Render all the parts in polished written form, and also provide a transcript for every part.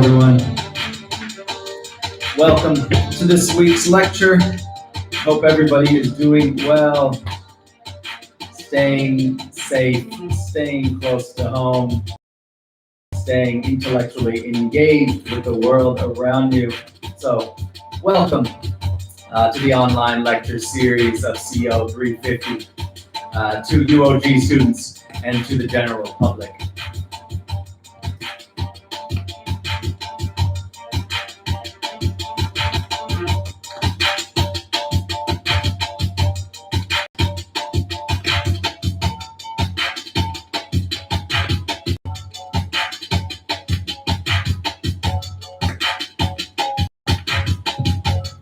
everyone. Welcome to this week's lecture. Hope everybody is doing well, staying safe, staying close to home, staying intellectually engaged with the world around you. So, welcome to the online lecture series of CO 350 to UOG students and to the general public.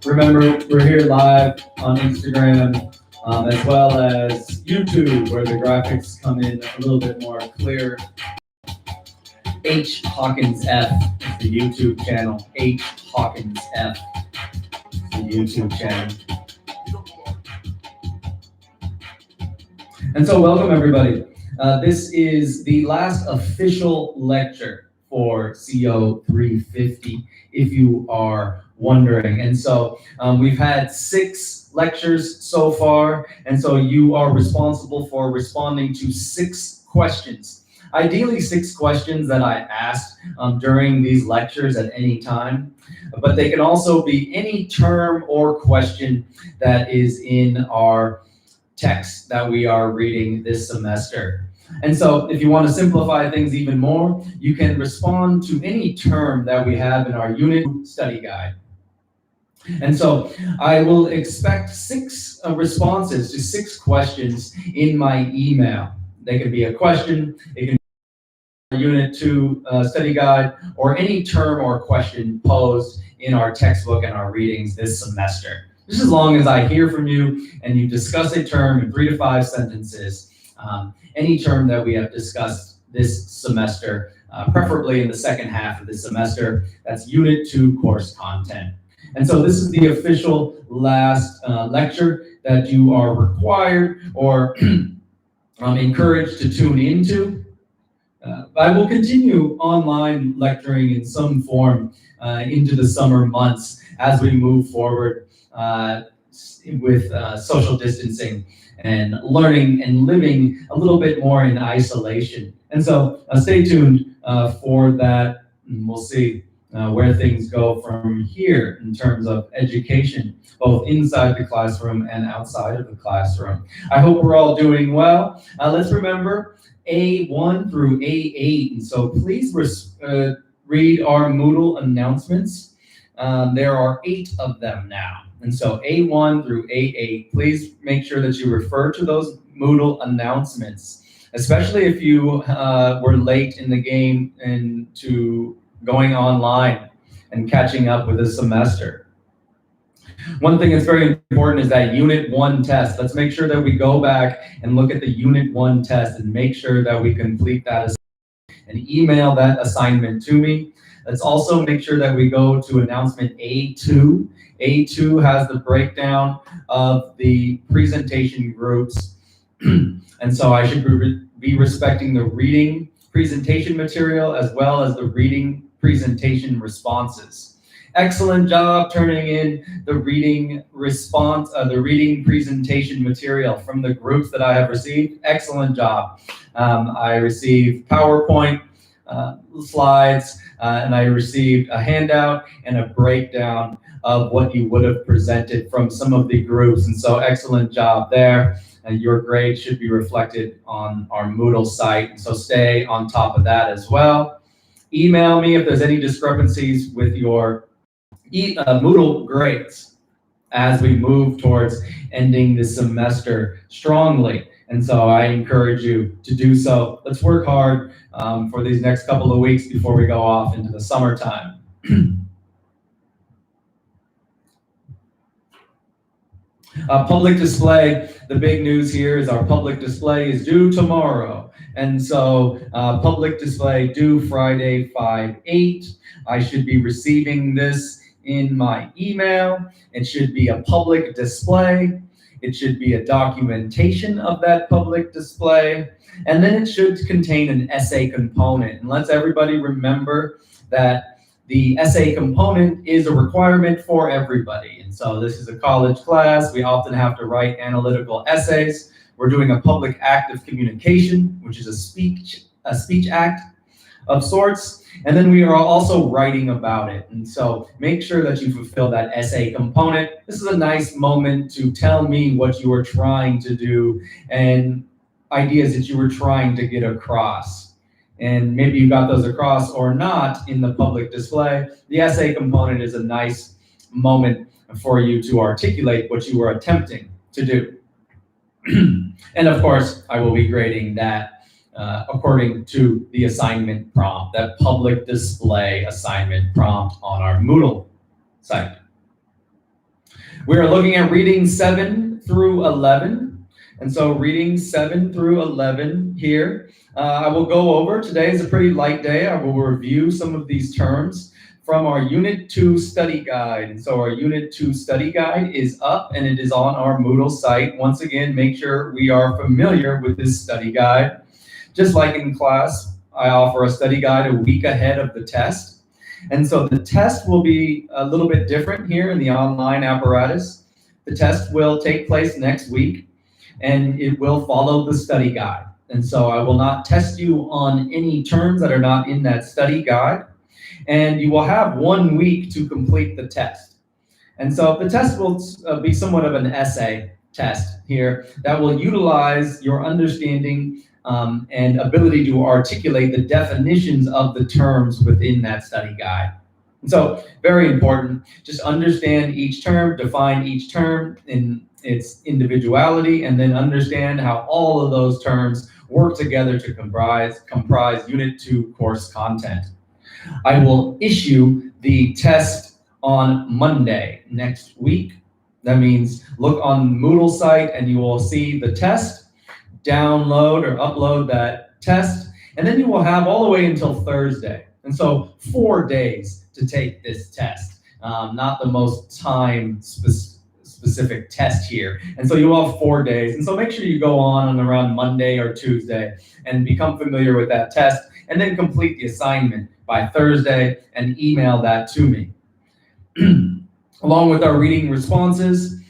Remember, we're here live on Instagram, as well as YouTube, where the graphics come in a little bit more clear. H. Hawkins F is the YouTube channel. H. Hawkins F is the YouTube channel. And so welcome everybody. This is the last official lecture for CO 350, if you are wondering. And so we've had 6 lectures so far, and so you are responsible for responding to 6 questions. Ideally 6 questions that I asked during these lectures at any time, but they can also be any term or question that is in our text that we are reading this semester. And so if you want to simplify things even more, you can respond to any term that we have in our unit study guide. And so I will expect 6 responses to 6 questions in my email. They can be a question, it can be a Unit 2 study guide, or any term or question posed in our textbook and our readings this semester. Just as long as I hear from you and you discuss a term in 3 to 5 sentences, any term that we have discussed this semester, preferably in the second half of the semester, that's Unit 2 course content. And so this is the official last lecture that you are required or encouraged to tune into. I will continue online lecturing in some form into the summer months as we move forward with social distancing and learning and living a little bit more in isolation. And so stay tuned for that, and we'll see where things go from here in terms of education, both inside the classroom and outside of the classroom. I hope we're all doing well. Let's remember A1 through A8, and so please read our Moodle announcements. There are 8 of them now. And so A1 through A8, please make sure that you refer to those Moodle announcements, especially if you were late in the game and to going online and catching up with the semester. One thing that's very important is that Unit 1 test. Let's make sure that we go back and look at the Unit 1 test and make sure that we complete that assignment and email that assignment to me. Let's also make sure that we go to announcement A2. A2 has the breakdown of the presentation groups. And so I should be respecting the reading presentation material as well as the reading presentation responses. Excellent job turning in the reading response, the reading presentation material from the groups that I have received. Excellent job. I received PowerPoint slides, and I received a handout and a breakdown of what you would have presented from some of the groups. And so excellent job there. And your grade should be reflected on our Moodle site. And so stay on top of that as well. Email me if there's any discrepancies with your Moodle grades as we move towards ending the semester strongly. And so I encourage you to do so. Let's work hard for these next couple of weeks before we go off into the summertime. Public display, the big news here is our public display is due tomorrow. And so public display due Friday, 5/8. I should be receiving this in my email. It should be a public display. It should be a documentation of that public display. And then it should contain an essay component. And let's everybody remember that the essay component is a requirement for everybody. And so this is a college class. We often have to write analytical essays. We're doing a public act of communication, which is a speech act of sorts. And then we are also writing about it. And so make sure that you fulfill that essay component. This is a nice moment to tell me what you are trying to do and ideas that you were trying to get across. And maybe you got those across or not in the public display. The essay component is a nice moment for you to articulate what you were attempting to do. And of course, I will be grading that according to the assignment prompt, that public display assignment prompt on our Moodle site. We are looking at reading 7 through 11. And so reading 7 through 11 here, I will go over. Today is a pretty light day. I will review some of these terms from our Unit 2 study guide. And so our Unit 2 study guide is up and it is on our Moodle site. Once again, make sure we are familiar with this study guide. Just like in class, I offer a study guide a week ahead of the test. And so the test will be a little bit different here in the online apparatus. The test will take place next week and it will follow the study guide. And so I will not test you on any terms that are not in that study guide. And you will have 1 week to complete the test. And so the test will be somewhat of an essay test here that will utilize your understanding and ability to articulate the definitions of the terms within that study guide. And so very important, just understand each term, define each term in its individuality, and then understand how all of those terms work together to comprise Unit 2 course content. I will issue the test on Monday next week. That means look on Moodle site and you will see the test, download or upload that test, and then you will have all the way until Thursday. And so 4 days to take this test, not the most time specific test here. And so you will have 4 days. And so make sure you go on around Monday or Tuesday and become familiar with that test and then complete the assignment by Thursday and email that to me. Along with our reading responses,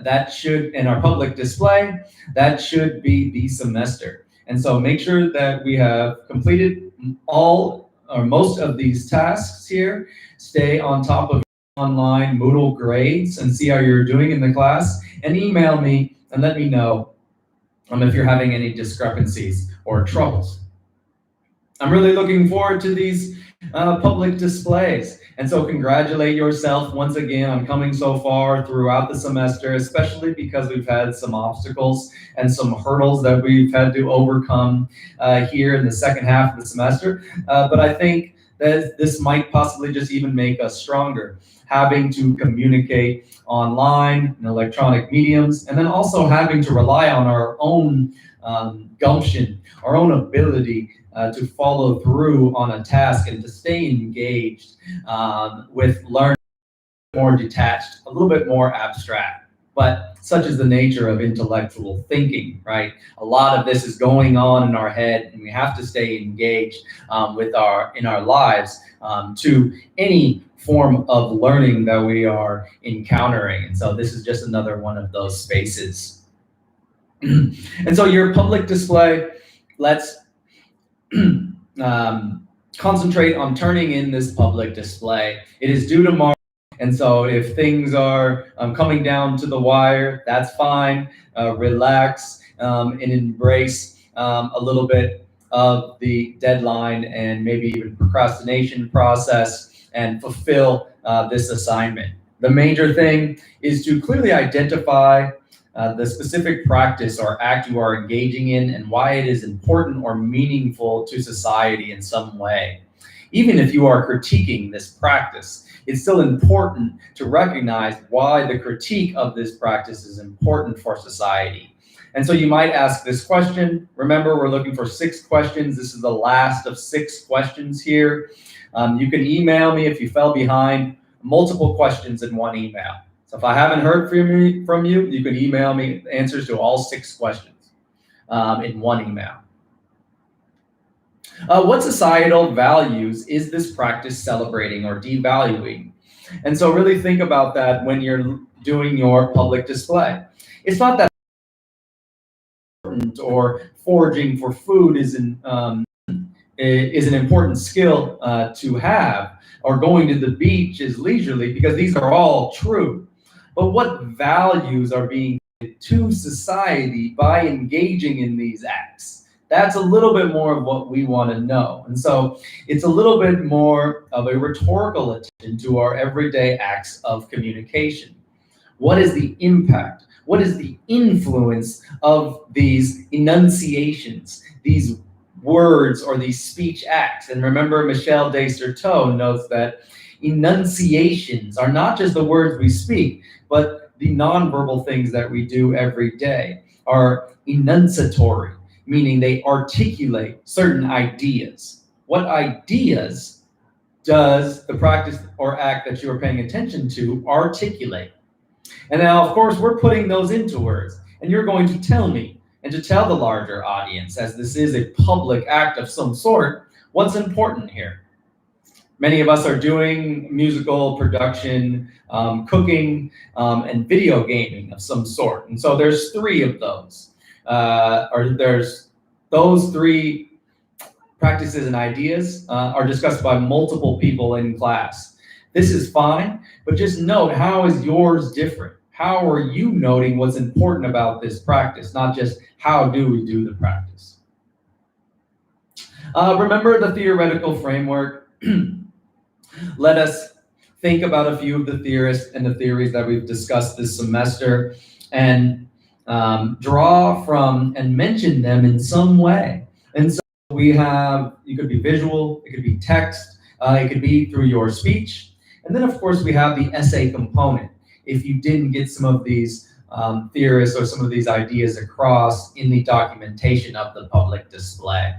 that should, in our public display, that should be the semester. And so make sure that we have completed all or most of these tasks here. Stay on top of online Moodle grades and see how you're doing in the class, and email me and let me know if you're having any discrepancies or troubles. I'm really looking forward to these public displays. And so congratulate yourself once again on coming so far throughout the semester, especially because we've had some obstacles and some hurdles that we've had to overcome here in the second half of the semester. But I think that this might possibly just even make us stronger, having to communicate online and electronic mediums, and then also having to rely on our own gumption, our own ability to follow through on a task and to stay engaged with learning, more detached, a little bit more abstract. But such is the nature of intellectual thinking, right? A lot of this is going on in our head, and we have to stay engaged in our lives to any form of learning that we are encountering. And so this is just another one of those spaces. And so your public display, let's concentrate on turning in this public display. It is due tomorrow. And so if things are coming down to the wire, that's fine. Relax and embrace a little bit of the deadline and maybe even procrastination process and fulfill this assignment. The major thing is to clearly identify the specific practice or act you are engaging in and why it is important or meaningful to society in some way. Even if you are critiquing this practice, it's still important to recognize why the critique of this practice is important for society. And so you might ask this question. Remember, we're looking for 6 questions. This is the last of 6 questions here. You can email me if you fell behind. Multiple questions in one email. So if I haven't heard from you, you can email me answers to all 6 questions in one email. What societal values is this practice celebrating or devaluing? And so really think about that when you're doing your public display. It's not that important, or foraging for food is an important skill to have, or going to the beach is leisurely, because these are all true. But what values are being given to society by engaging in these acts? That's a little bit more of what we want to know. And so it's a little bit more of a rhetorical attention to our everyday acts of communication. What is the impact? What is the influence of these enunciations, these words, or these speech acts? And remember, Michel de Certeau notes that enunciations are not just the words we speak, but the nonverbal things that we do every day are enunciatory, meaning they articulate certain ideas. What ideas does the practice or act that you are paying attention to articulate? And now, of course, we're putting those into words, and you're going to tell me and to tell the larger audience, as this is a public act of some sort, what's important here. Many of us are doing musical production, cooking, and video gaming of some sort. And so there's three of those, or there's those three practices and ideas are discussed by multiple people in class. This is fine, but just note, how is yours different? How are you noting what's important about this practice, not just how do we do the practice? Remember the theoretical framework. Let us think about a few of the theorists and the theories that we've discussed this semester, and draw from and mention them in some way. And so we have, it could be visual, it could be text, it could be through your speech. And then, of course, we have the essay component. If you didn't get some of these theorists or some of these ideas across in the documentation of the public display.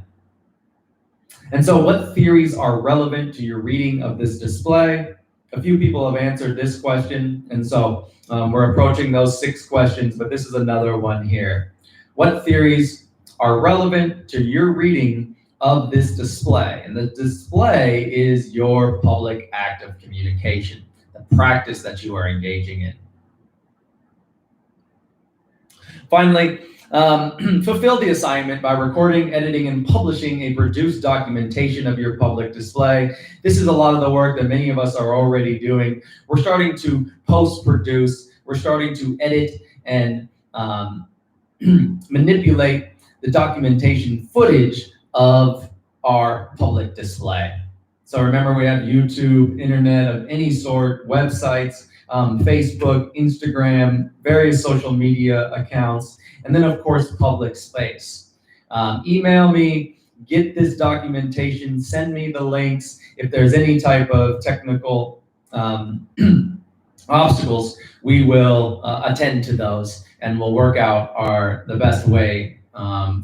And so what theories are relevant to your reading of this display? A few people have answered this question, and so we're approaching those 6 questions, but this is another one here. What theories are relevant to your reading of this display? And the display is your public act of communication, the practice that you are engaging in. Finally, fulfill the assignment by recording, editing, and publishing a produced documentation of your public display. This is a lot of the work that many of us are already doing. We're starting to post-produce, we're starting to edit and manipulate the documentation footage of our public display. So remember, we have YouTube, internet of any sort, websites, Facebook, Instagram, various social media accounts, and then, of course, public space. Email me, get this documentation, send me the links. If there's any type of technical obstacles, we will attend to those, and we'll work out the best way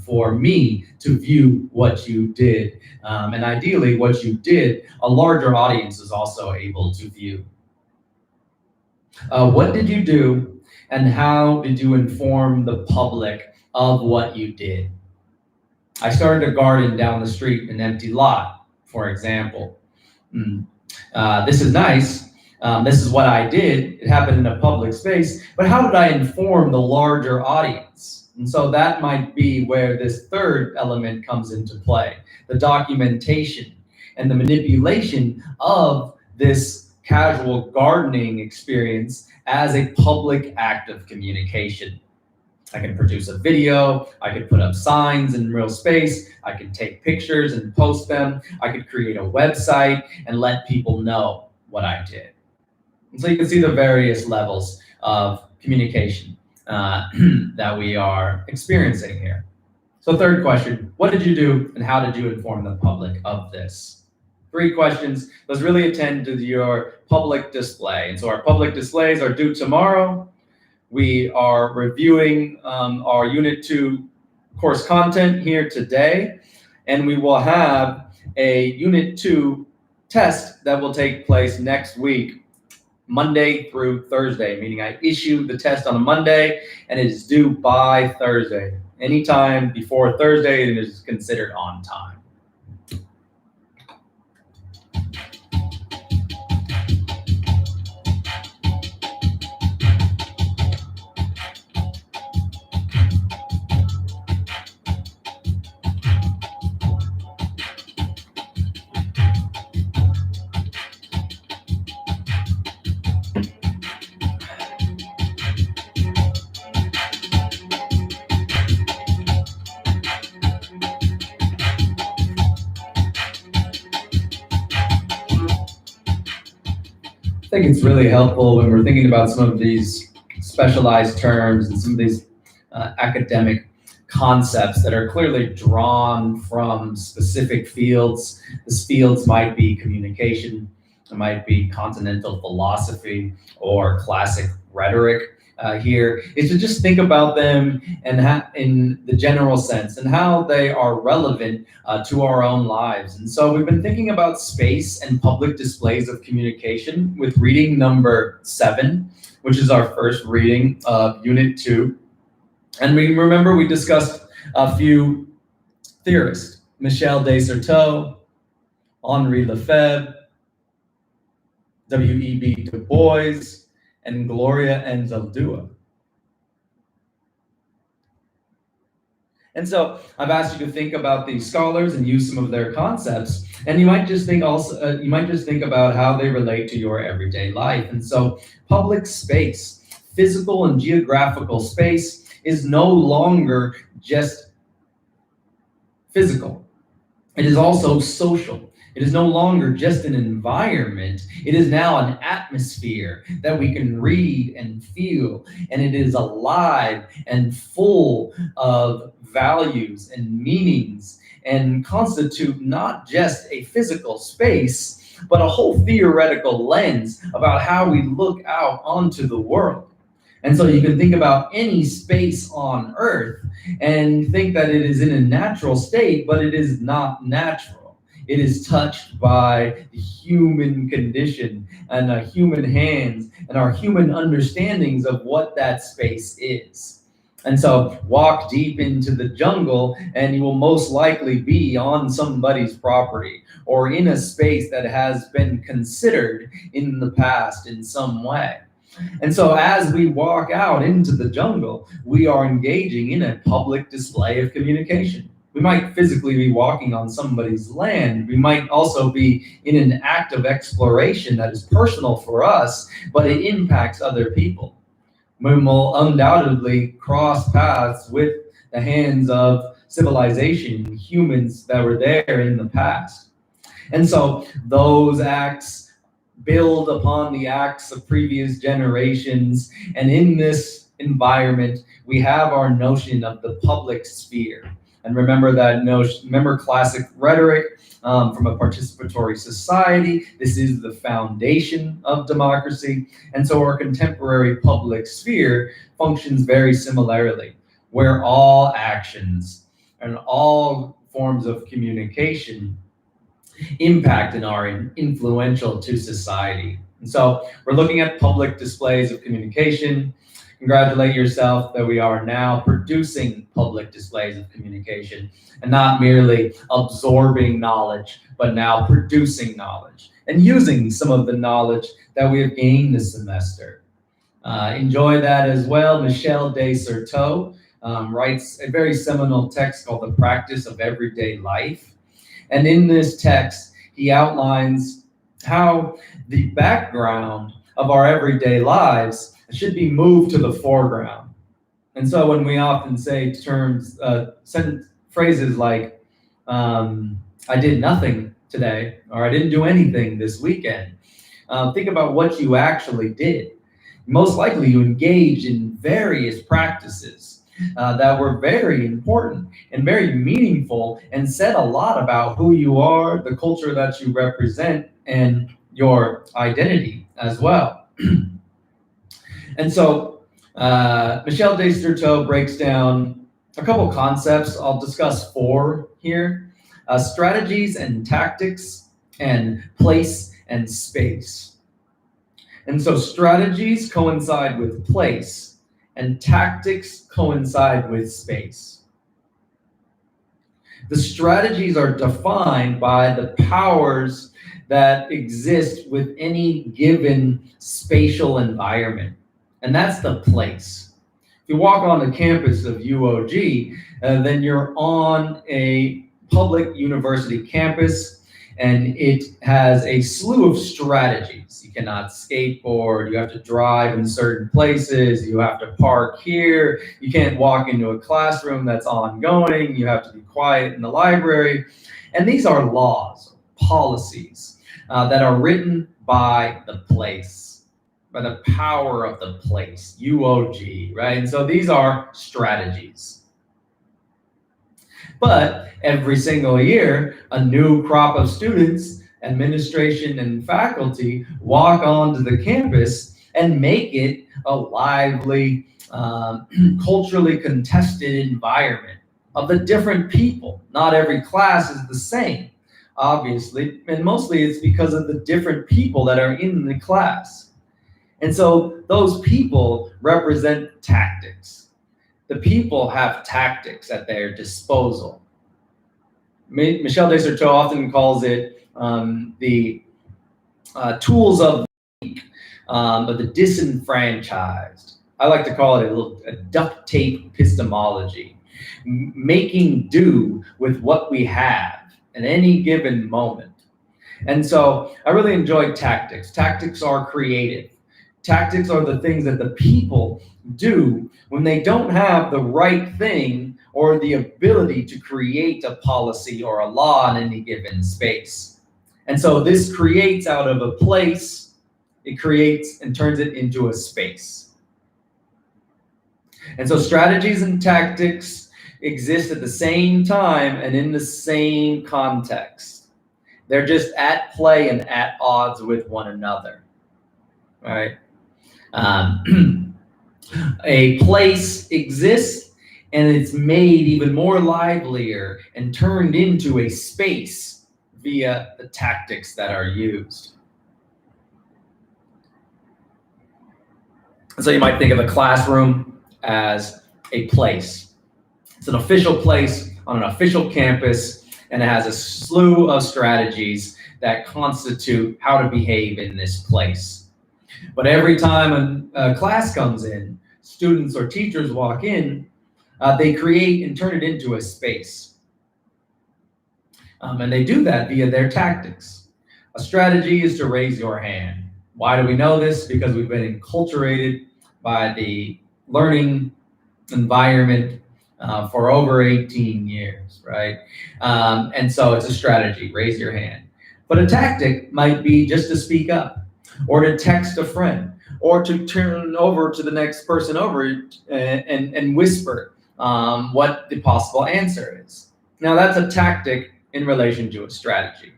for me to view what you did. And ideally, what you did, a larger audience is also able to view. What did you do, and how did you inform the public of what you did? I started a garden down the street, an empty lot, for example. This is nice. This is what I did. It happened in a public space, but how did I inform the larger audience? And so that might be where this third element comes into play, the documentation and the manipulation of this casual gardening experience as a public act of communication. I can produce a video, I could put up signs in real space, I could take pictures and post them, I could create a website and let people know what I did. And so you can see the various levels of communication that we are experiencing here. So third question, what did you do and how did you inform the public of this? 3 questions. Let's really attend to your public display. And so our public displays are due tomorrow. We are reviewing our Unit 2 course content here today, and we will have a Unit 2 test that will take place next week, Monday through Thursday, meaning I issue the test on a Monday and it is due by Thursday. Anytime before Thursday, it is considered on time. I think it's really helpful when we're thinking about some of these specialized terms and some of these academic concepts that are clearly drawn from specific fields. These fields might be communication, it might be continental philosophy or classic rhetoric. Here is to just think about them and in the general sense and how they are relevant to our own lives. And so we've been thinking about space and public displays of communication with reading number 7, which is our first reading of Unit 2. And we discussed a few theorists, Michel Desserteaux, Henri Lefebvre, W.E.B. Du Bois, and Gloria Anzaldúa. And so I've asked you to think about these scholars and use some of their concepts. And you might just think about how they relate to your everyday life. And so public space, physical and geographical space, is no longer just physical. It is also social. It is no longer just an environment. It is now an atmosphere that we can read and feel, and it is alive and full of values and meanings and constitute not just a physical space, but a whole theoretical lens about how we look out onto the world. And so you can think about any space on Earth and think that it is in a natural state, but it is not natural. It is touched by the human condition and our human hands and our human understandings of what that space is. And so walk deep into the jungle and you will most likely be on somebody's property or in a space that has been considered in the past in some way. And so as we walk out into the jungle, we are engaging in a public display of communication. We might physically be walking on somebody's land. We might also be in an act of exploration that is personal for us, but it impacts other people. We will undoubtedly cross paths with the hands of civilization, humans that were there in the past. And so those acts build upon the acts of previous generations. And in this environment, we have our notion of the public sphere. And remember that notion, remember classic rhetoric from a participatory society. This is the foundation of democracy. And so our contemporary public sphere functions very similarly, where all actions and all forms of communication impact and are influential to society. And so we're looking at public displays of communication. Congratulate yourself that we are now producing public displays of communication and not merely absorbing knowledge, but now producing knowledge and using some of the knowledge that we have gained this semester. Enjoy that as well. Michel Desserteaux writes a very seminal text called The Practice of Everyday Life. And in this text, he outlines how the background of our everyday lives should be moved to the foreground. And so when we often say terms, phrases like, I did nothing today, or I didn't do anything this weekend, think about what you actually did. Most likely you engaged in various practices that were very important and very meaningful and said a lot about who you are, the culture that you represent, and your identity as well. And so Michel Desserteaux breaks down a couple concepts. I'll discuss 4 here. Strategies and tactics, and place and space. And so strategies coincide with place, and tactics coincide with space. The strategies are defined by the powers that exist with any given spatial environment, and that's the place. If you walk on the campus of UOG, then you're on a public university campus, and it has a slew of strategies. You cannot skateboard, you have to drive in certain places, you have to park here, you can't walk into a classroom that's ongoing, you have to be quiet in the library. And these are laws, policies that are written by the place, by the power of the place, UOG, right? And so these are strategies. But every single year, a new crop of students, administration, and faculty walk onto the campus and make it a lively, culturally contested environment of the different people. Not every class is the same, obviously, and mostly it's because of the different people that are in the class. And so those people represent tactics. The people have tactics at their disposal. Michel Desserteau often calls it the tools of the disenfranchised. I like to call it a duct tape epistemology, making do with what we have at any given moment. And so I really enjoy tactics. Tactics are creative. Tactics are the things that the people do when they don't have the right thing or the ability to create a policy or a law in any given space. And so this creates out of a place, it creates and turns it into a space. And so strategies and tactics exist at the same time and in the same context. They're just at play and at odds with one another, right? A place exists and it's made even more livelier and turned into a space via the tactics that are used. And so you might think of a classroom as a place. It's an official place on an official campus, and it has a slew of strategies that constitute how to behave in this place. But every time a class comes in, students or teachers walk in, they create and turn it into a space. And they do that via their tactics. A strategy is to raise your hand. Why do we know this? Because we've been enculturated by the learning environment for over 18 years, right? And so it's a strategy, raise your hand. But a tactic might be just to speak up, or to text a friend, or to turn over to the next person over and whisper what the possible answer is. Now that's a tactic in relation to a strategy.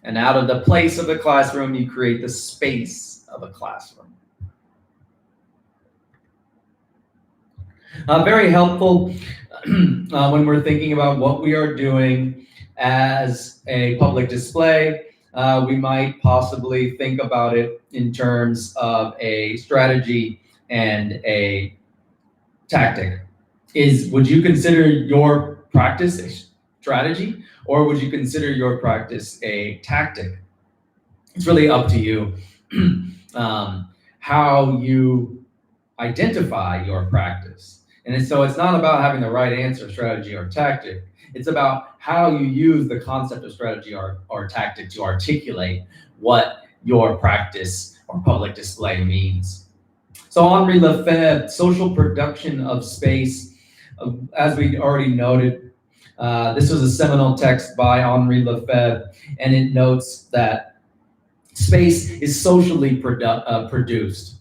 And out of the place of the classroom, you create the space of a classroom. Very helpful when we're thinking about what we are doing as a public display. We might possibly think about it in terms of a strategy and a tactic. Would you consider your practice a strategy, or would you consider your practice a tactic? It's really up to you how you identify your practice. And so it's not about having the right answer, strategy, or tactic. It's about how you use the concept of strategy or tactic to articulate what your practice or public display means. So Henri Lefebvre, Social Production of Space, as we already noted, this was a seminal text by Henri Lefebvre, and it notes that space is socially produced.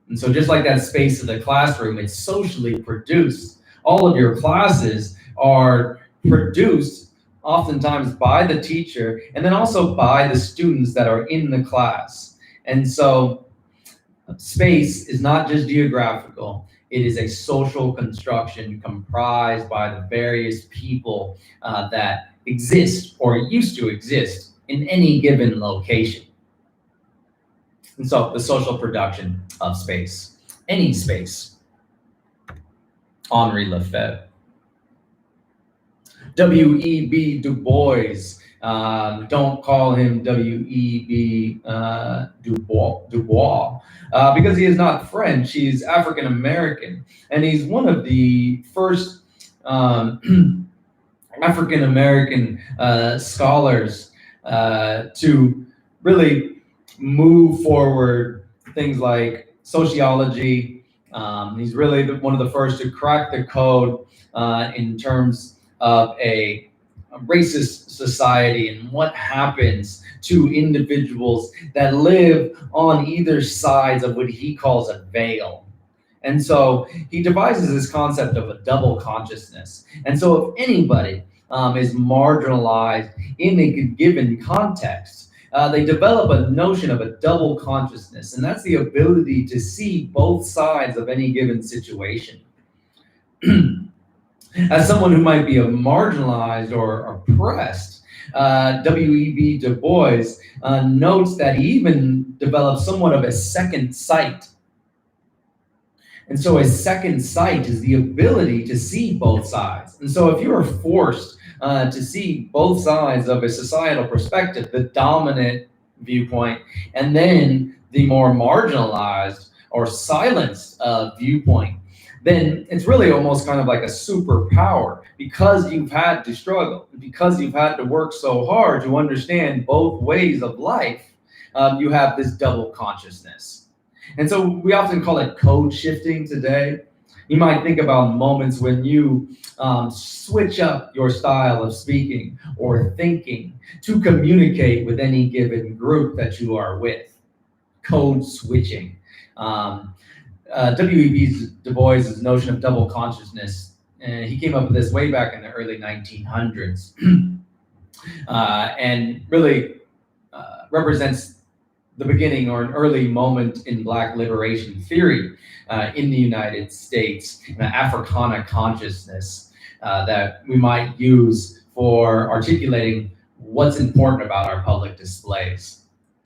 And so just like that space of the classroom, it's socially produced. All of your classes are produced oftentimes by the teacher and then also by the students that are in the class. And so space is not just geographical, it is a social construction comprised by the various people that exist or used to exist in any given location. And so the social production of space, any space. Henri Lefebvre. W.E.B. Du Bois, don't call him W.E.B. Du Bois, because he is not French, he's African American, and he's one of the first African American scholars to really move forward things like sociology. He's really one of the first to crack the code in terms of a racist society and what happens to individuals that live on either sides of what he calls a veil. And so he devises this concept of a double consciousness. And so if anybody is marginalized in a given context, they develop a notion of a double consciousness, and that's the ability to see both sides of any given situation. As someone who might be a marginalized or oppressed, W.E.B. Du Bois notes that he even developed somewhat of a second sight. And so a second sight is the ability to see both sides. And so if you are forced to see both sides of a societal perspective, the dominant viewpoint, and then the more marginalized or silenced viewpoint, then it's really almost kind of like a superpower, because you've had to struggle, because you've had to work so hard to understand both ways of life. You have this double consciousness. And so we often call it code shifting today. You might think about moments when you switch up your style of speaking or thinking to communicate with any given group that you are with. Code switching. W.E.B. Du Bois' notion of double consciousness, he came up with this way back in the early 1900s, and really represents the beginning or an early moment in Black liberation theory in the United States, an Africana consciousness that we might use for articulating what's important about our public displays.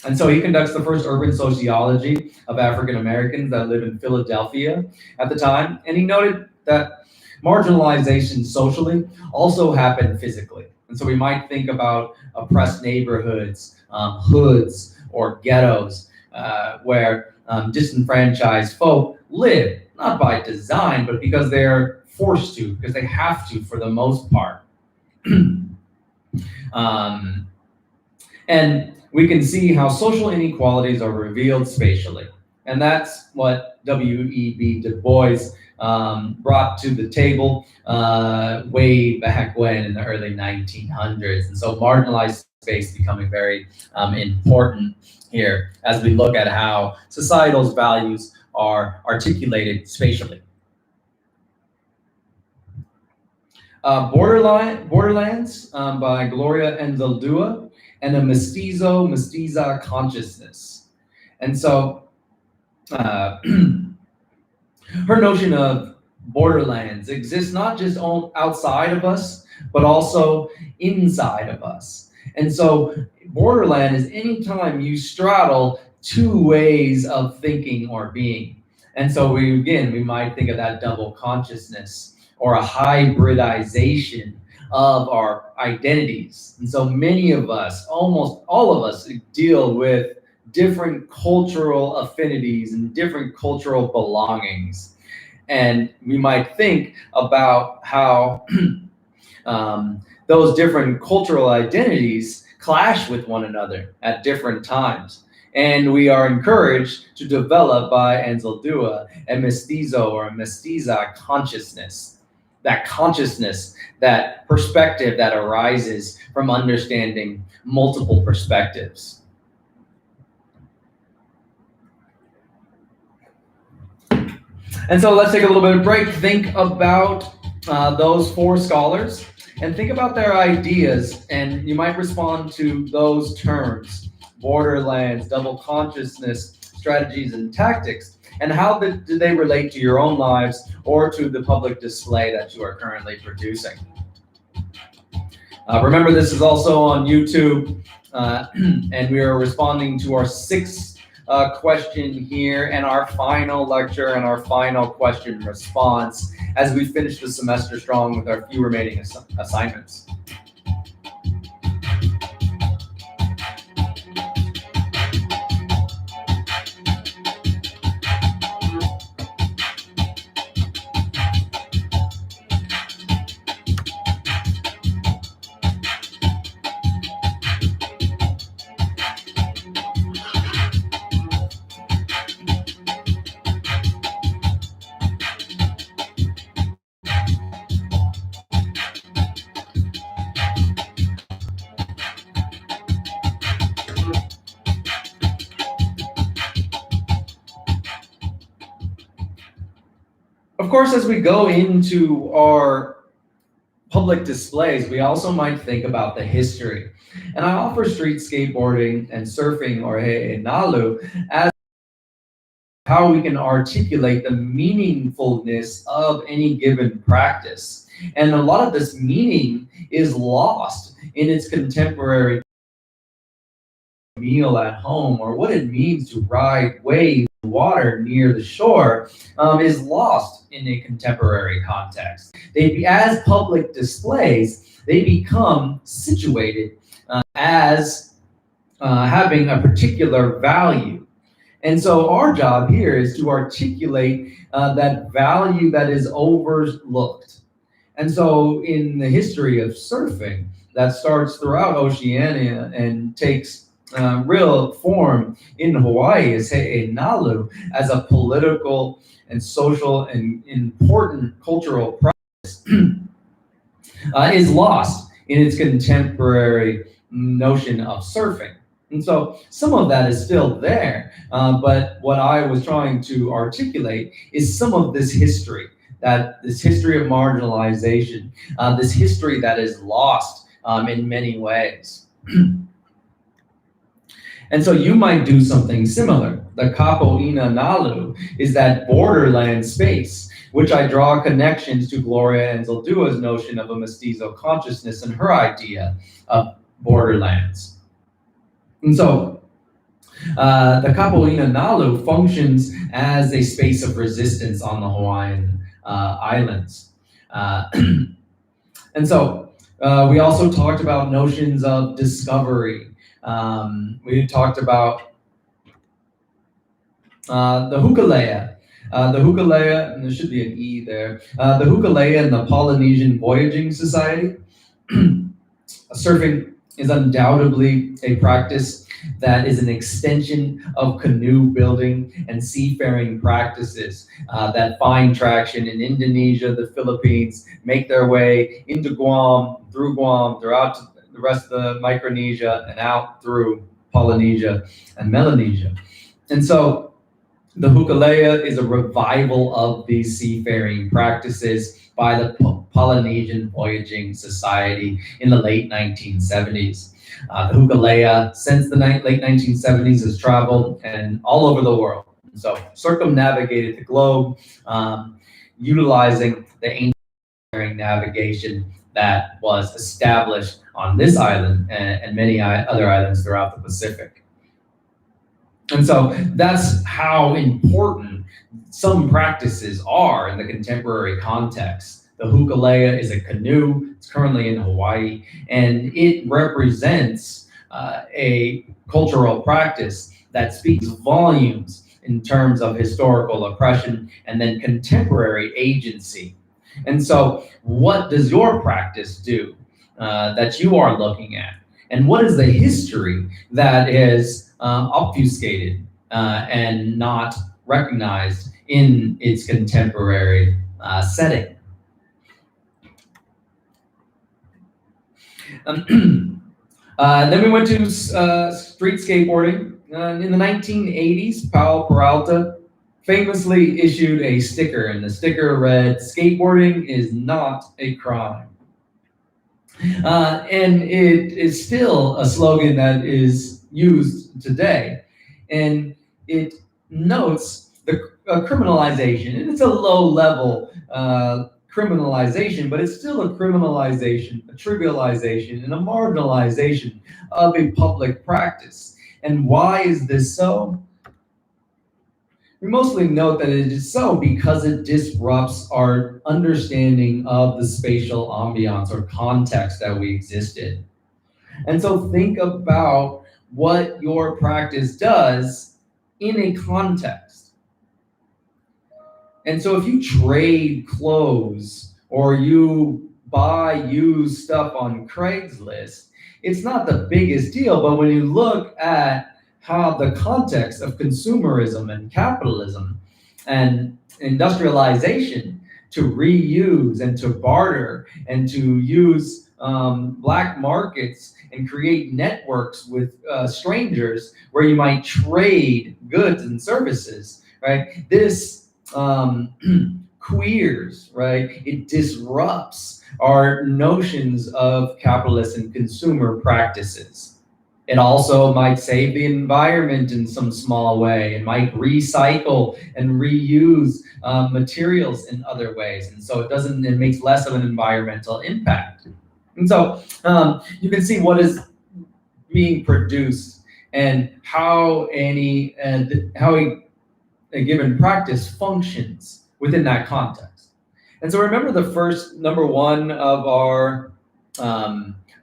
And so he conducts the first urban sociology of African Americans that live in Philadelphia at the time. And he noted that marginalization socially also happened physically. And so we might think about oppressed neighborhoods, hoods, or ghettos, where disenfranchised folk live, not by design, but because they're forced to, because they have to for the most part. And we can see how social inequalities are revealed spatially. And that's what W.E.B. Du Bois brought to the table way back when in the early 1900s. And so marginalized space becoming very important here as we look at how societal values are articulated spatially. Borderlands by Gloria Anzaldúa, and a mestiza consciousness. And so her notion of borderlands exists not just outside of us, but also inside of us. And so borderland is anytime you straddle two ways of thinking or being. And so we might think of that double consciousness or a hybridization of our identities. And so many of us, almost all of us, deal with different cultural affinities and different cultural belongings. And we might think about how those different cultural identities clash with one another at different times. And we are encouraged to develop by Anzaldúa a mestizo or a mestiza consciousness. That consciousness, that perspective that arises from understanding multiple perspectives. And so let's take a little bit of break. Think about those four scholars and think about their ideas, and you might respond to those terms: borderlands, double consciousness, strategies, and tactics. And how do they relate to your own lives or to the public display that you are currently producing? Remember, this is also on YouTube, and we are responding to our sixth question here and our final lecture and our final question response as we finish the semester strong with our few remaining assignments. Of course, as we go into our public displays, we also might think about the history. And I offer street skateboarding and surfing, or Nalu, as how we can articulate the meaningfulness of any given practice. And a lot of this meaning is lost in its contemporary meal at home, or what it means to ride waves of water near the shore is lost in a contemporary context. As public displays, they become situated as having a particular value. And so our job here is to articulate that value that is overlooked. And so in the history of surfing, that starts throughout Oceania and takes real form in Hawaii is Nalu as a political and social and important cultural practice is lost in its contemporary notion of surfing. And so some of that is still there, but what I was trying to articulate is some of this history, that this history of marginalization, this history that is lost in many ways. And so you might do something similar. The Kapo'ina Nalu is that borderland space, which I draw connections to Gloria Anzaldua's notion of a mestizo consciousness and her idea of borderlands. And so the Kapo'ina Nalu functions as a space of resistance on the Hawaiian islands. And so we also talked about notions of discovery. We talked about the Hukalea. The Hukalea, and there should be an E there, the Hukalea and the Polynesian Voyaging Society. Surfing is undoubtedly a practice that is an extension of canoe building and seafaring practices that find traction in Indonesia, the Philippines, make their way into Guam, throughout the rest of the Micronesia, and out through Polynesia and Melanesia. And so the Hukalea is a revival of these seafaring practices by the Polynesian Voyaging Society in the late 1970s. The Hukalea, since the late 1970s, has traveled and all over the world. So circumnavigated the globe, utilizing the ancient navigation that was established on this island and many other islands throughout the Pacific. And so that's how important some practices are in the contemporary context. The Hukalea is a canoe. It's currently in Hawaii, and it represents a cultural practice that speaks volumes in terms of historical oppression and then contemporary agency. And so what does your practice do that you are looking at? And what is the history that is obfuscated and not recognized in its contemporary setting? Then we went to street skateboarding. In the 1980s, Powell Peralta famously issued a sticker, and the sticker read, "Skateboarding is not a crime." And it is still a slogan that is used today. And it notes the criminalization, and it's a low-level criminalization, but it's still a criminalization, a trivialization, and a marginalization of a public practice. And why is this so? We mostly note that it is so because it disrupts our understanding of the spatial ambiance or context that we exist in. And so think about what your practice does in a context. And so if you trade clothes or you buy used stuff on Craigslist, it's not the biggest deal, but when you look at how the context of consumerism and capitalism and industrialization to reuse and to barter and to use black markets and create networks with strangers where you might trade goods and services, right? This queers, right? It disrupts our notions of capitalist and consumer practices. It also might save the environment in some small way. It might recycle and reuse materials in other ways. And so it makes less of an environmental impact. And so you can see what is being produced and how a given practice functions within that context. And so remember the first number one of our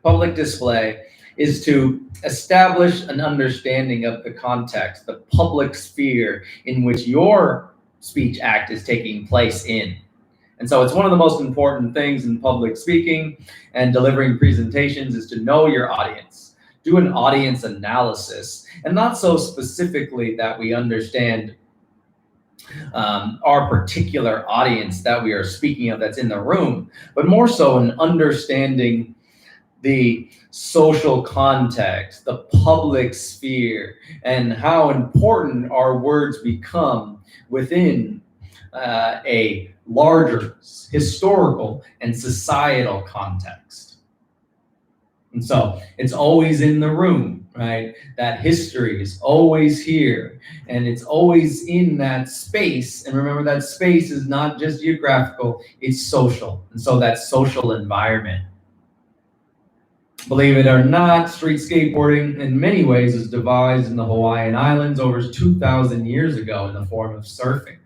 public display is to establish an understanding of the context, the public sphere in which your speech act is taking place in. And so it's one of the most important things in public speaking and delivering presentations is to know your audience. Do an audience analysis, and not so specifically that we understand our particular audience that we are speaking of that's in the room, but more so an understanding the social context, the public sphere, and how important our words become within a larger historical and societal context. And so it's always in the room, right? That history is always here and it's always in that space. And remember, that space is not just geographical, it's social. And so that social environment. Believe it or not, street skateboarding in many ways was devised in the Hawaiian Islands over 2,000 years ago in the form of surfing.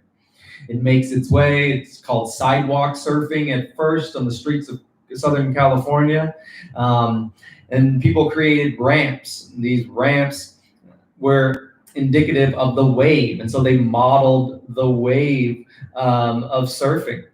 It makes its way, it's called sidewalk surfing at first on the streets of Southern California. And people created ramps. These ramps were indicative of the wave. And so they modeled the wave of surfing.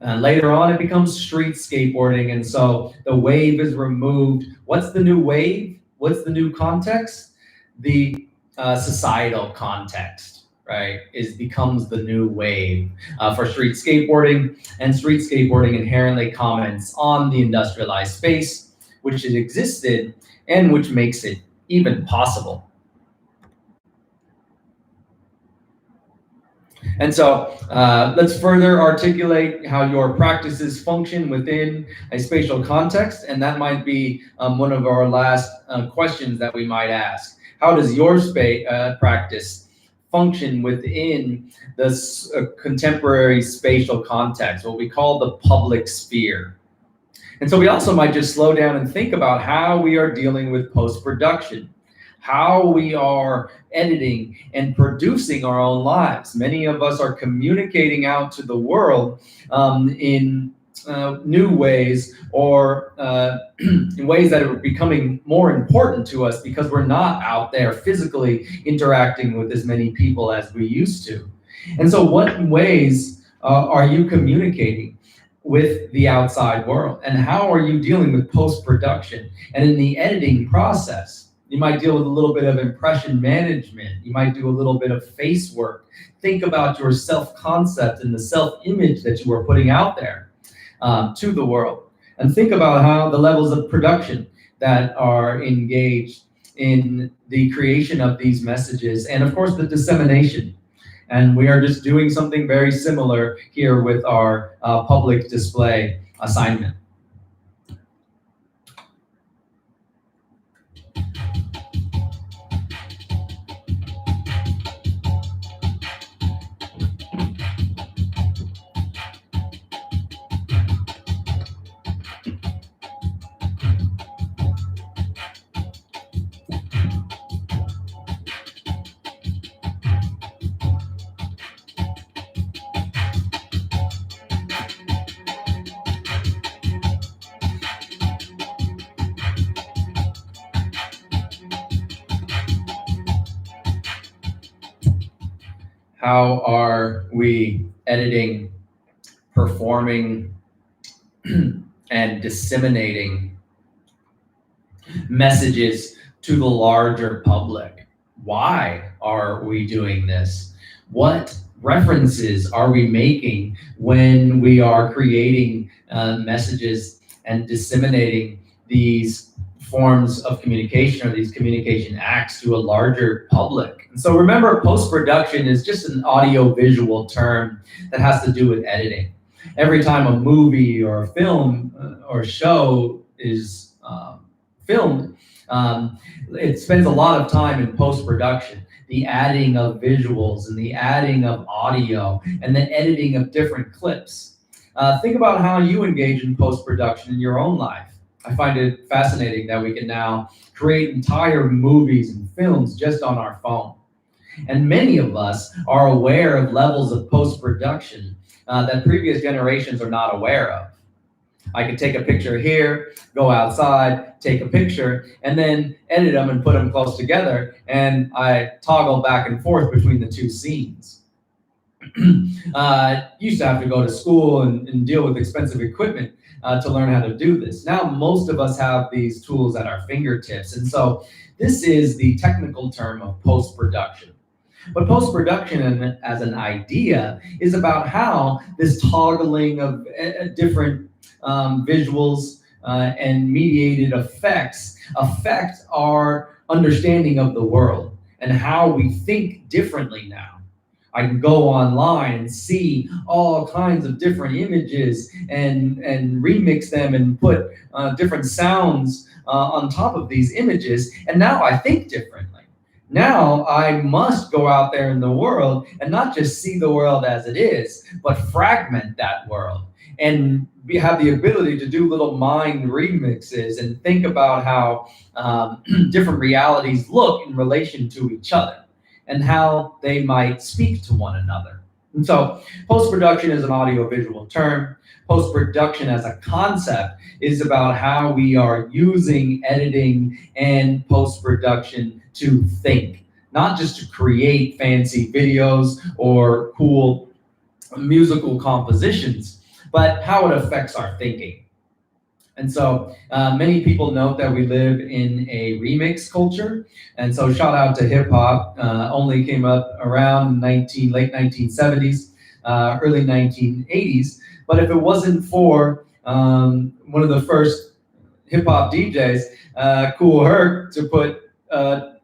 Later on, it becomes street skateboarding. And so the wave is removed. What's the new wave? What's the new context? The societal context, right, becomes the new wave for street skateboarding. And street skateboarding inherently comments on the industrialized space, which it existed and which makes it even possible. And so let's further articulate how your practices function within a spatial context. And that might be one of our last questions that we might ask. How does your practice function within this contemporary spatial context, what we call the public sphere? And so we also might just slow down and think about how we are dealing with post-production, how we are editing and producing our own lives. Many of us are communicating out to the world in new ways or in ways that are becoming more important to us because we're not out there physically interacting with as many people as we used to. And so what ways are you communicating with the outside world? And how are you dealing with post-production? And in the editing process, you might deal with a little bit of impression management. You might do a little bit of face work. Think about your self-concept and the self-image that you are putting out there to the world. And think about how the levels of production that are engaged in the creation of these messages and, of course, the dissemination. And we are just doing something very similar here with our public display assignment. How are we editing, performing, and disseminating messages to the larger public? Why are we doing this? What references are we making when we are creating messages and disseminating these forms of communication or these communication acts to a larger public. And so remember, post-production is just an audio-visual term that has to do with editing. Every time a movie or a film or show is filmed, it spends a lot of time in post-production, the adding of visuals and the adding of audio and the editing of different clips. Think about how you engage in post-production in your own life. I find it fascinating that we can now create entire movies and films just on our phone. And many of us are aware of levels of post-production that previous generations are not aware of. I could take a picture here, go outside, take a picture, and then edit them and put them close together, and I toggle back and forth between the two scenes. Used to have to go to school and deal with expensive equipment to learn how to do this. Now most of us have these tools at our fingertips, and so this is the technical term of post-production. But post-production as an idea is about how this toggling of different visuals and mediated effects affect our understanding of the world and how we think differently now. I can go online and see all kinds of different images and remix them and put different sounds on top of these images. And now I think differently. Now I must go out there in the world and not just see the world as it is, but fragment that world and have the ability to do little mind remixes and think about how different realities look in relation to each other and how they might speak to one another. And so post-production is an audio-visual term. Post-production as a concept is about how we are using editing and post-production to think, not just to create fancy videos or cool musical compositions, but how it affects our thinking. And so many people note that we live in a remix culture. And so shout out to hip hop, only came up around late 1970s, early 1980s. But if it wasn't for one of the first hip hop DJs, Kool Herc, to put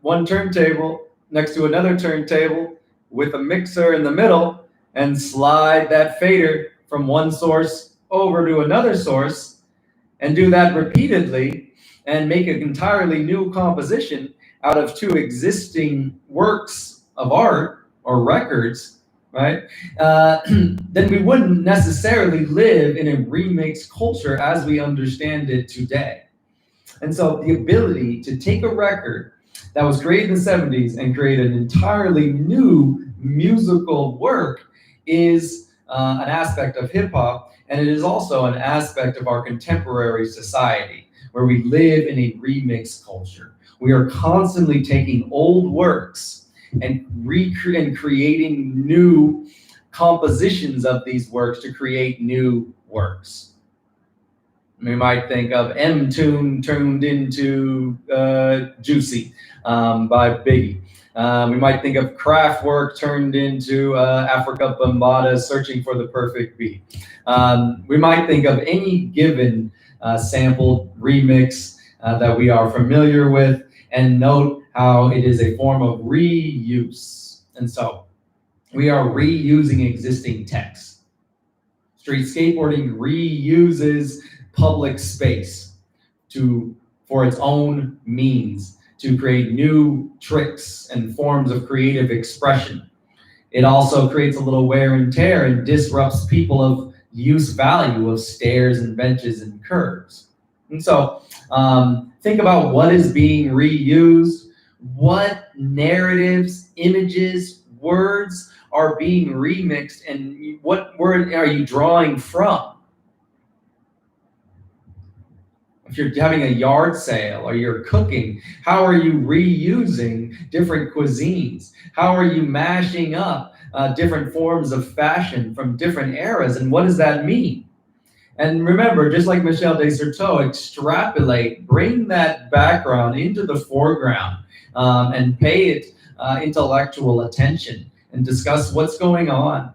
one turntable next to another turntable with a mixer in the middle and slide that fader from one source over to another source, and do that repeatedly and make an entirely new composition out of two existing works of art or records, right? Then we wouldn't necessarily live in a remix culture as we understand it today. And so the ability to take a record that was created in the 70s and create an entirely new musical work is an aspect of hip hop. And it is also an aspect of our contemporary society where we live in a remix culture. We are constantly taking old works and creating new compositions of these works to create new works. We might think of M-Tune turned into Juicy by Biggie. We might think of Kraftwerk turned into Afrika Bambaataa Searching for the Perfect Beat. We might think of any given sample remix that we are familiar with and note how it is a form of reuse. And so we are reusing existing text. Street skateboarding reuses public space for its own means to create new tricks and forms of creative expression. It also creates a little wear and tear and disrupts people of use value of stairs and benches and curbs. And so think about what is being reused, what narratives, images, words are being remixed, and what word are you drawing from? If you're having a yard sale or you're cooking, how are you reusing different cuisines? How are you mashing up different forms of fashion from different eras, and what does that mean? And remember, just like Michel Desserteaux, extrapolate, bring that background into the foreground and pay it intellectual attention and discuss what's going on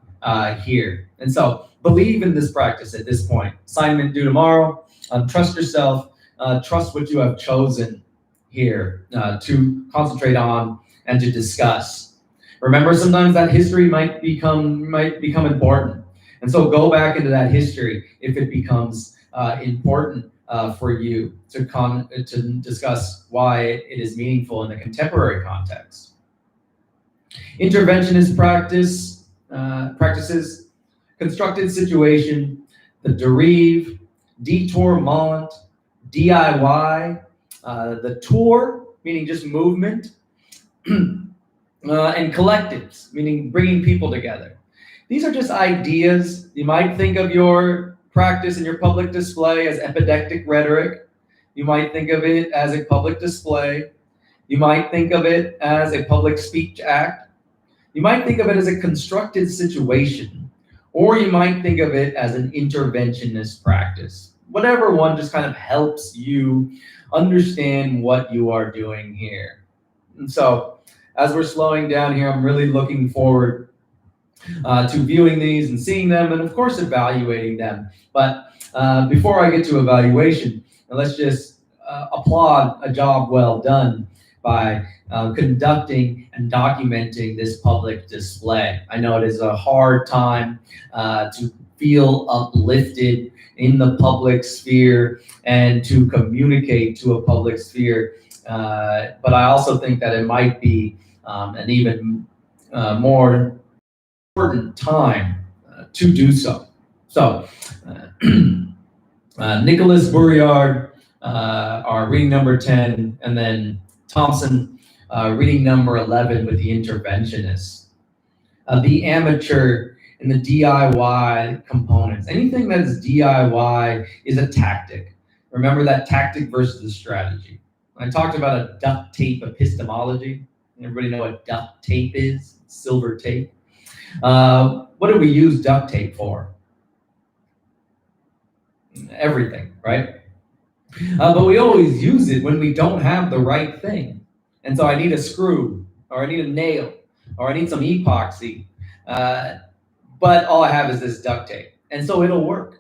here. And so believe in this practice at this point. Assignment due tomorrow. Trust yourself, trust what you have chosen here to concentrate on and to discuss. Remember, sometimes that history might become important, and so go back into that history if it becomes important for you to discuss why it is meaningful in the contemporary context. Interventionist practices, constructed situation, the derive, detourment, DIY, the tour, meaning just movement, and collectives, meaning bringing people together. These are just ideas. You might think of your practice and your public display as epidectic rhetoric. You might think of it as a public display. You might think of it as a public speech act. You might think of it as a constructed situation, or you might think of it as an interventionist practice. Whatever one just kind of helps you understand what you are doing here. And so, as we're slowing down here, I'm really looking forward to viewing these and seeing them, and of course evaluating them. But before I get to evaluation, let's just applaud a job well done by conducting and documenting this public display. I know it is a hard time to feel uplifted in the public sphere and to communicate to a public sphere, but I also think that it might be an even more important time to do so. So, Nicholas Bourriard, our reading number 10, and then Thompson, reading number 11 with the interventionists. The amateur and the DIY components. Anything that is DIY is a tactic. Remember that tactic versus the strategy. I talked about a duct tape epistemology. Everybody know what duct tape is? Silver tape. What do we use duct tape for? Everything, right? But we always use it when we don't have the right thing. And so I need a screw, or I need a nail, or I need some epoxy. But all I have is this duct tape. And so it'll work.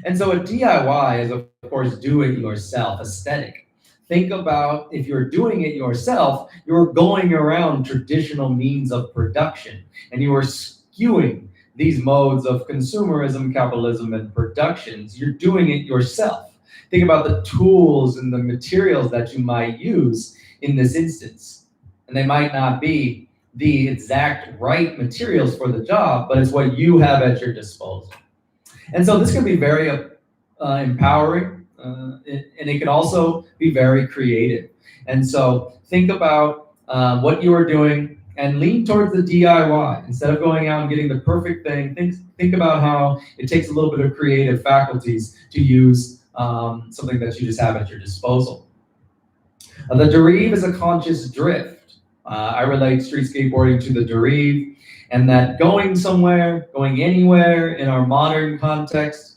And so a DIY is, of course, do it yourself aesthetic. Think about if you're doing it yourself, you're going around traditional means of production, and you are skewing these modes of consumerism, capitalism, and productions. You're doing it yourself. Think about the tools and the materials that you might use in this instance. And they might not be the exact right materials for the job, but it's what you have at your disposal. And so this can be very empowering, and it can also be very creative. And so think about what you are doing and lean towards the DIY. Instead of going out and getting the perfect thing, think about how it takes a little bit of creative faculties to use something that you just have at your disposal. The derive is a conscious drift. I relate street skateboarding to the derive, and that going somewhere, going anywhere in our modern context,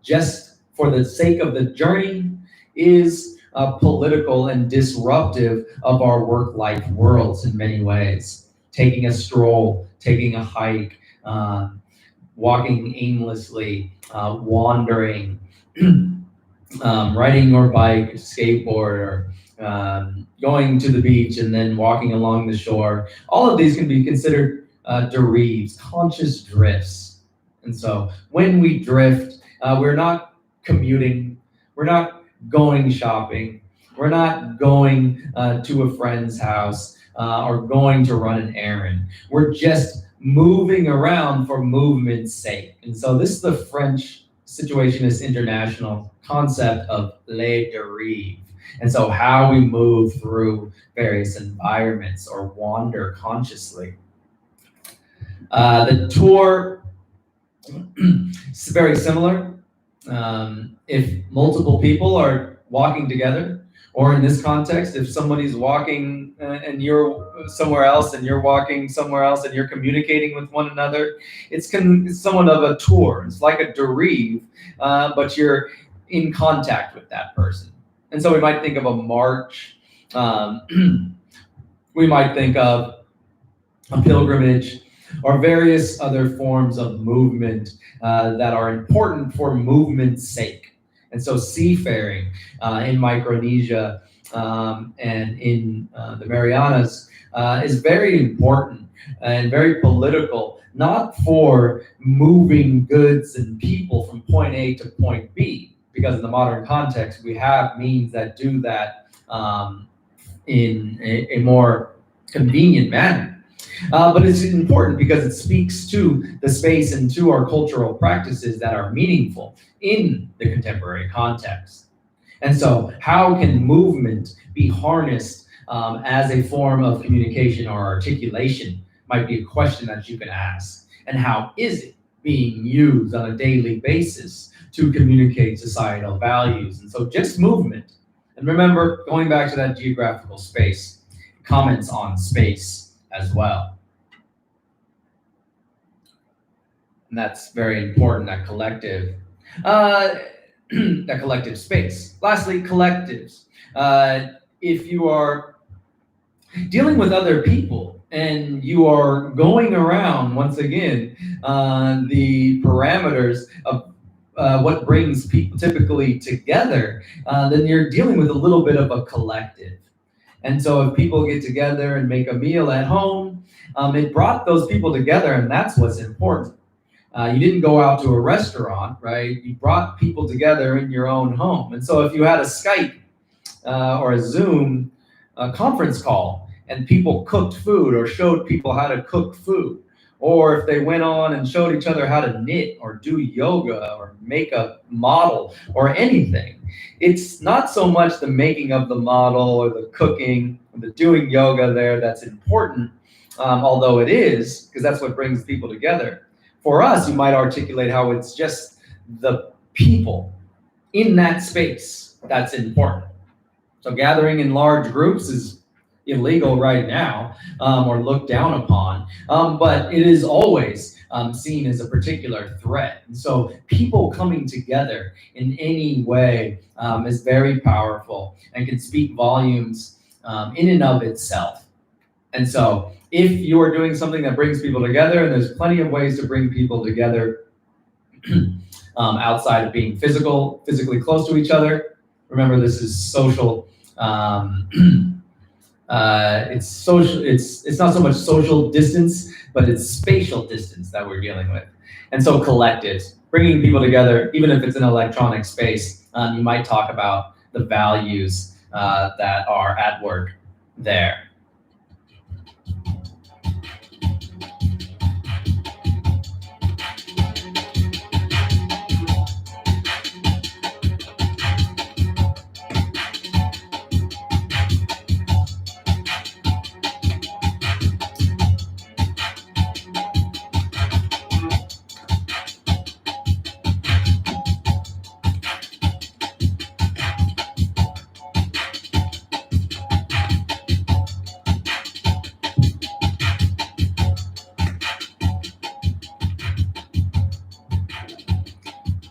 just for the sake of the journey, is political and disruptive of our work-life worlds in many ways. Taking a stroll, taking a hike, walking aimlessly, wandering, riding your bike, skateboard, or going to the beach and then walking along the shore. All of these can be considered derives, conscious drifts. And so when we drift, we're not commuting, we're not going shopping, we're not going to a friend's house or going to run an errand. We're just moving around for movement's sake. And so this is the French Situationist International concept of le derive. And so how we move through various environments or wander consciously. The tour is very similar. If multiple people are walking together, or in this context, if somebody's walking and you're somewhere else and you're walking somewhere else and you're communicating with one another, it's somewhat of a tour. It's like a derive, but you're in contact with that person. And so we might think of a march. We might think of a pilgrimage or various other forms of movement that are important for movement's sake. And so seafaring in Micronesia and in the Marianas is very important and very political, not for moving goods and people from point A to point B, because in the modern context, we have means that do that in a more convenient manner. But it's important because it speaks to the space and to our cultural practices that are meaningful in the contemporary context. And so, how can movement be harnessed as a form of communication or articulation? Might be a question that you can ask. And how is it being used on a daily basis to communicate societal values? And so, just movement. And remember, going back to that geographical space, comments on space as well. And that's very important, that collective. That collective space. Lastly, collectives. If you are dealing with other people and you are going around, once again, the parameters of what brings people typically together, then you're dealing with a little bit of a collective. And so if people get together and make a meal at home, it brought those people together, and that's what's important. You didn't go out to a restaurant, right? You brought people together in your own home. And so if you had a Skype or a Zoom conference call and people cooked food or showed people how to cook food, or if they went on and showed each other how to knit or do yoga or make a model or anything, it's not so much the making of the model or the cooking, or the doing yoga there that's important, although it is, because that's what brings people together. For us, you might articulate how it's just the people in that space that's important. So gathering in large groups is illegal right now, or looked down upon, but it is always seen as a particular threat. And so people coming together in any way is very powerful and can speak volumes in and of itself. And so if you are doing something that brings people together, and there's plenty of ways to bring people together outside of being physically close to each other. Remember, this is social. It's social. It's not so much social distance, but it's spatial distance that we're dealing with. And so collectives, bringing people together, even if it's an electronic space, you might talk about the values that are at work there.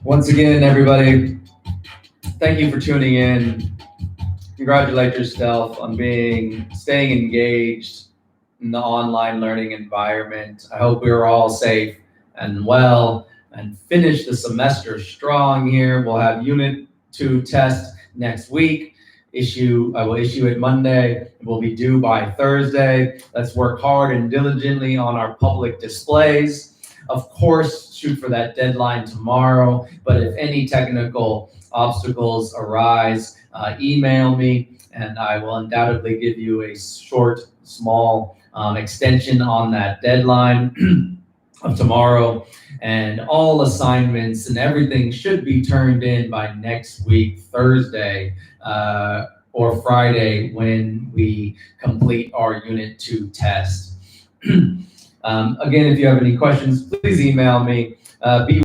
Once again, everybody, thank you for tuning in. Congratulate yourself on staying engaged in the online learning environment. I hope we are all safe and well and finish the semester strong here. We'll have Unit 2 test next week. I will issue it Monday. It will be due by Thursday. Let's work hard and diligently on our public displays. Of course, shoot for that deadline tomorrow, but if any technical obstacles arise, email me and I will undoubtedly give you a short, small extension on that deadline of tomorrow. And all assignments and everything should be turned in by next week, Thursday or Friday, when we complete our Unit 2 test. Again, if you have any questions, please email me. Be